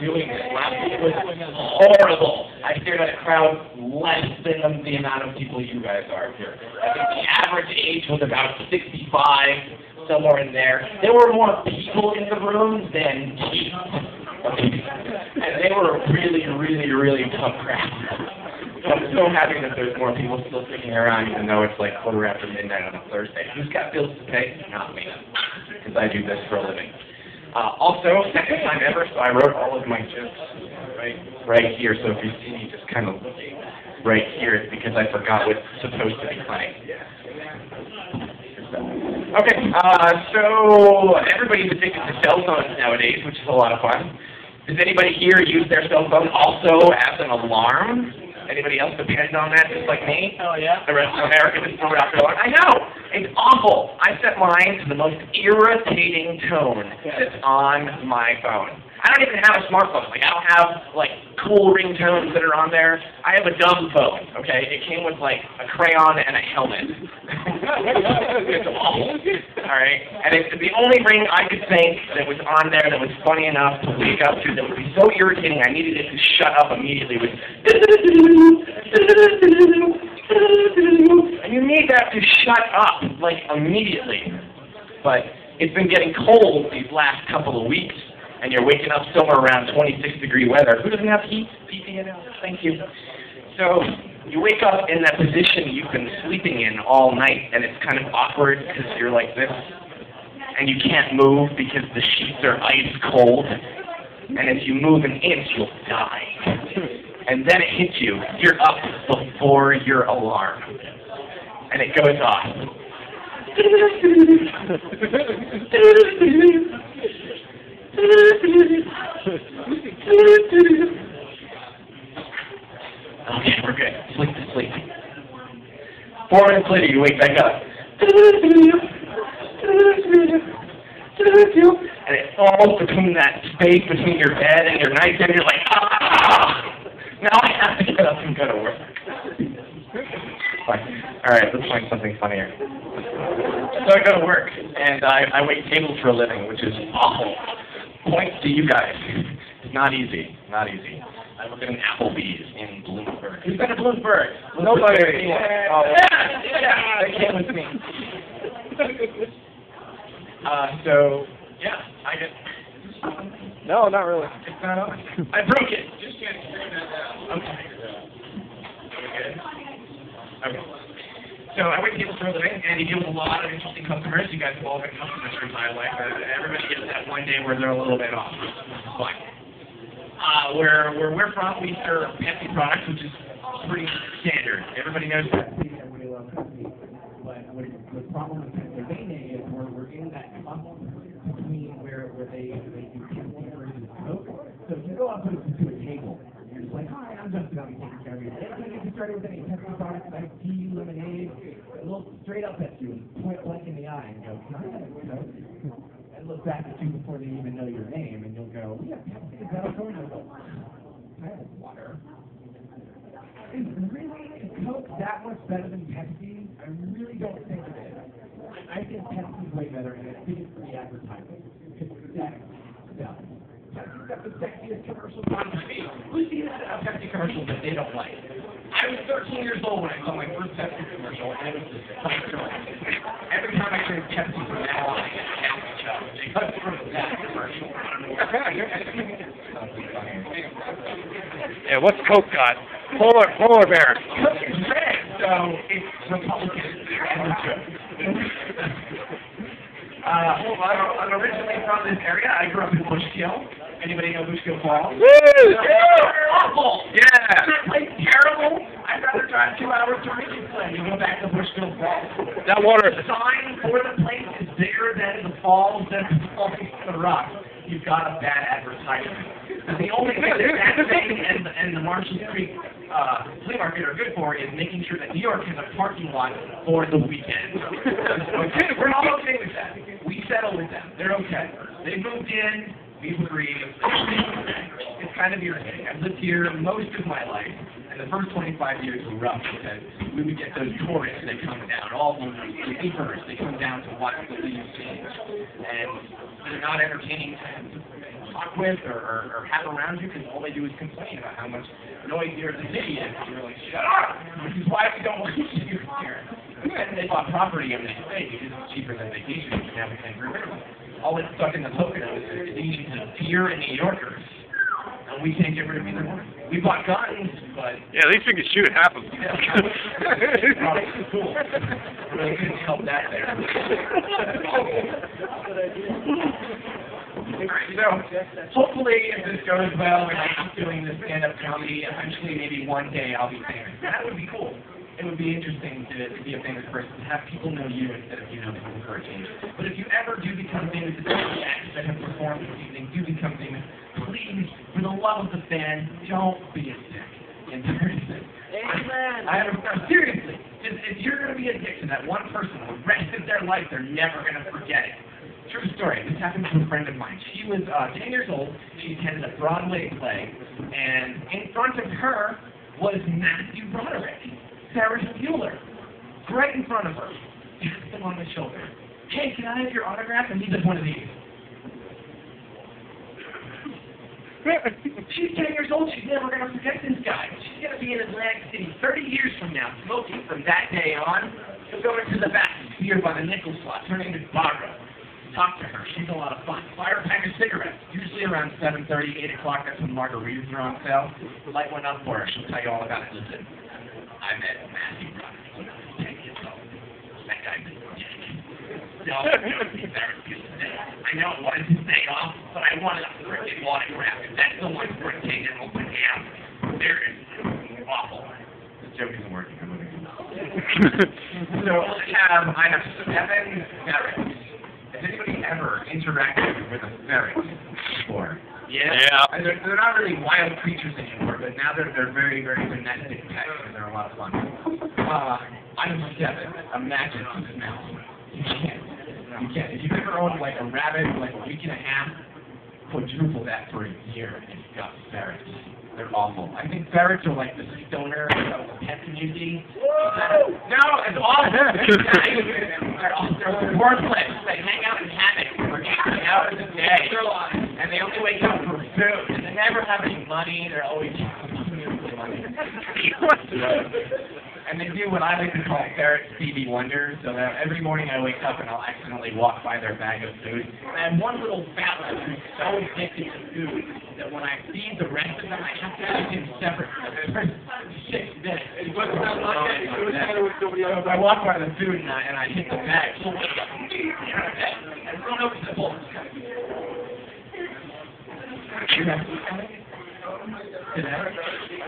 doing this last week. It was horrible. I stared at a crowd less than the amount of people you guys are here. I think the average age was about 65, somewhere in there. There were more people in the room than kids. And they were a really, really, really tough crowd. So I'm so happy that there's more people still sticking around, even though it's like midnight on a Thursday. Who's got bills to pay? Not me, because I do this for a living. Also, second time ever, so I wrote all of my jokes right here. So if you see me just kind of right here, it's because I forgot what's supposed to be funny. Okay, so everybody's addicted to cell phones nowadays, which is a lot of fun. Does anybody here use their cell phone also as an alarm? Anybody else depend on that, just like me? Oh, yeah. The rest of America just throw it out their alarm. I know! It's awful. I set mine to the most irritating tone that's on my phone. I don't even have a smartphone. Like, I don't have, like, cool ringtones that are on there. I have a dumb phone, okay? It came with, like, a crayon and a helmet. It's awful. Alright? And it's the only ring I could think that was on there that was funny enough to wake up to that would be so irritating I needed it to shut up immediately was and you need that to shut up, like, immediately. But it's been getting cold these last couple of weeks, and you're waking up somewhere around 26-degree weather. Who doesn't have heat? Thank you. So you wake up in that position you've been sleeping in all night, and it's kind of awkward because you're like this, and you can't move because the sheets are ice cold, and if you move an inch, you'll die. And then it hits you. You're up before your alarm, and it goes off. Okay, we're good. Sleep to sleep. 4 minutes later, you wake back up. And it falls between that space between your bed and your nightstand. You're like, ah! Now I have to get up and go to work. Fine. All right, let's find something funnier. So I go to work, and I wait tables for a living, which is awful. Points to you guys. It's not easy. Not easy. I work at an Applebee's in Bloomsburg. Who's been to Bloomsburg? Nobody. Yeah, they came with me. So, yeah, I get... No, not really. It's not on. I broke it. Just can't figure that out. Okay. Are we good? Okay. So I wait tables for a living, and you deal with a lot of interesting customers. You guys have all been customers your entire life. Everybody gets that one day where they're a little bit off. Fine. Where we're from, we serve Pepsi products, which is pretty standard. Everybody knows Pepsi. Everybody loves Pepsi. But the problem with Pennsylvania is we're in that bubble between where they do Pepsi versus Coke. So if you go up to a table, you're just like, hi, I'm Justin, I'll be taking care of you. Anything you can start with any Pepsi products, like tea, lemonade, a little straight up at you, point blank in the eye, and go, can I have a Coke? And look back at you before they even know your name, and you'll go, we have Pepsi, is that okay? And you'll go, I have water. Is Coke that much better than Pepsi? I really don't think it is. I think Pepsi's way better, and I think it's for the advertising. It's sex stuff. Pepsi's got the sexiest commercials on TV. Who's seen a Pepsi commercial that they don't like? I was 13 years old when I saw my first Pepsi commercial, and it was just every time I drink Pepsi from now on, I get Pepsi Chuck. Because from that commercial. Yeah, what's Coke got? Polar bear. Coke is red, so it's Republican. I'm originally from this area. I grew up in Bushkill. Anybody know Bushkill Falls? Woo! Awful! Yeah! That place terrible. I'd rather drive 2 hours to Richardson than go back to Bushkill Falls. That water. The sign for the place is bigger than the falls and the rock. You've got a bad advertisement. The only thing that thing and the Marshall Creek flea market are good for is making sure that New York has a parking lot for the weekend. Okay, we're all okay with that. We settle with them. They're okay. They moved in. We've agreed. It's kind of irritating. I've lived here most of my life, and the first 25 years were rough because we would get those tourists that come down, all the sleepers, they come down to watch the leaves change, and they're not entertaining to talk with or have around you because all they do is complain about how much noisier the city is. And you're like, shut up! This is why we don't want you here. And they bought property and they say because it's cheaper than vacation. You can have a kangaroo. All it's stuck in the Pocono is leading to deer and New Yorkers. And we can't get rid of either one. We bought guns, but... Yeah, at least we can shoot half of them. Probably cool. Really couldn't help that there. Alright, so hopefully if this goes well and I keep doing this stand-up comedy, eventually maybe one day I'll be famous. That would be cool. It would be interesting to be a famous person, to have people know you instead of you know people for a change. But if you ever do become famous, if any acts that have performed this evening do become famous, please, for the love of the fan, don't be a dick in person. Amen. Seriously, if you're going to be a dick to that one person the rest of their life, they're never going to forget it. True story. This happened to a friend of mine. She was 10 years old. She attended a Broadway play, and in front of her was Matthew Broderick, Ferris Bueller, right in front of her. Tapped him on the shoulder. Hey, can I have your autograph? And he does one of these. She's 10 years old. She's never going to forget this guy. She's going to be in Atlantic City 30 years from now, smoking from that day on. She'll go into the back and see her by the nickel slot. Her name is Barbara. Talk to her. She's a lot of fun. Buy her a pack of cigarettes. Usually around 7:30, 8 o'clock. That's when margaritas are on sale. The light went up for her. She'll tell you all about it. Listen, I met Matthew Broderick. 10 years old. That guy's a dick. No, I know I wanted to stay off, but I wanted a freaking autograph. That's the one for a king and open ham. There it is. Awful. This joke isn't working. I'm moving. So I have 7 ferrets. Has anybody ever interacted with a ferret before? Yeah. They're not really wild creatures anymore, but now they're very, very domestic pets, and they're a lot of fun. I'm 7. Imagine on this mouse. You can't. If you've ever owned like a rabbit for like a week and a half, quadruple that for a year, and you've got ferrets. They're awful. I think ferrets are like the stoner of the pet community. No, it's awful. They're worthless. They hang out in hammocks for 8 hours a day. And they only wake up for food. And they never have any money. They're always money. And they do what I like to call ferret Stevie Wonder. So that every morning I wake up and I'll accidentally walk by their bag of food. And I have one little fat one who's so addicted to food that when I feed the rest of them, I have to feed him separate for 6 minutes. So I walk by the food and I hit the bag. So wake up. And run over to the bowl. Today?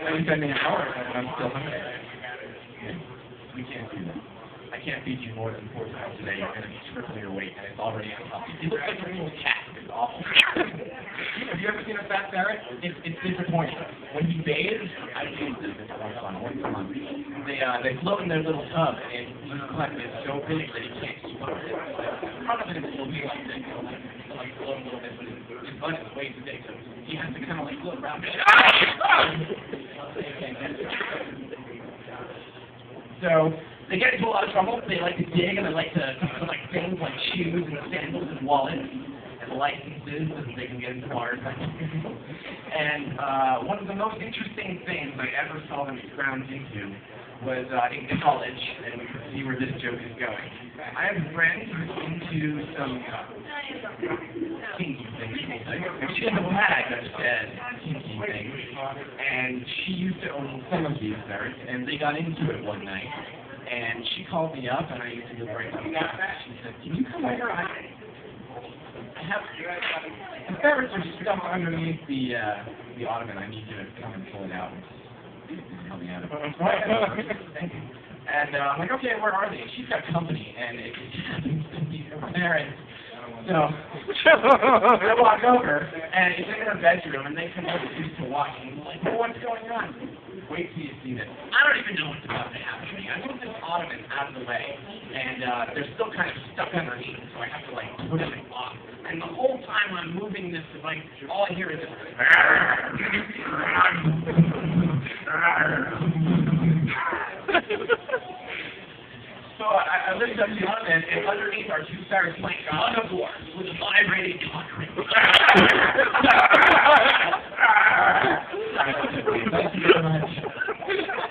At least I made an hour and I'm still hungry. We can't do that. I can't feed you more than 4 times a day. You're going to be triple your weight, and it's already unhealthy. You look like a little cat. It's awful. Have you ever seen a fat ferret? It's disappointing. When he bathes, I bathe them. It's once a month. They float in their little tub, and his cleft is so big that he can't keep up with it. Part of it is will be like this. He'll like float a little bit, but his butt is way too big, so he has to kind of like float around. So they get into a lot of trouble. They like to dig and they like to collect things like shoes and sandals and wallets and licenses so that they can get into bars. And one of the most interesting things I ever saw them ground into was in college, and we could see where this joke is going. I have a friend who's into some kinky things. She has a bag that said kinky things, and she used to own some of these ferrets, and they got into it one night. And she called me up, and I used to live right down the street. She said, "Can you come over? I have the ferrets are stuck underneath the ottoman. I need you to come and pull it out." Help me out. Thank you. And I'm like, okay, where are they? And she's got company, and it happens to be her parents. So I walk over, and it's in her bedroom, and they come over to watch, and I'm like, well, what's going on? Wait till you see this. I don't even know what's about to happen to me. I moved this ottoman out of the way, and they're still kind of stuck underneath, so I have to, like, put them off. And the whole time I'm moving this device, all I hear is this. So I lifted up the ottoman, and underneath are two stars like God of War with a vibrating concrete. Thank you very much.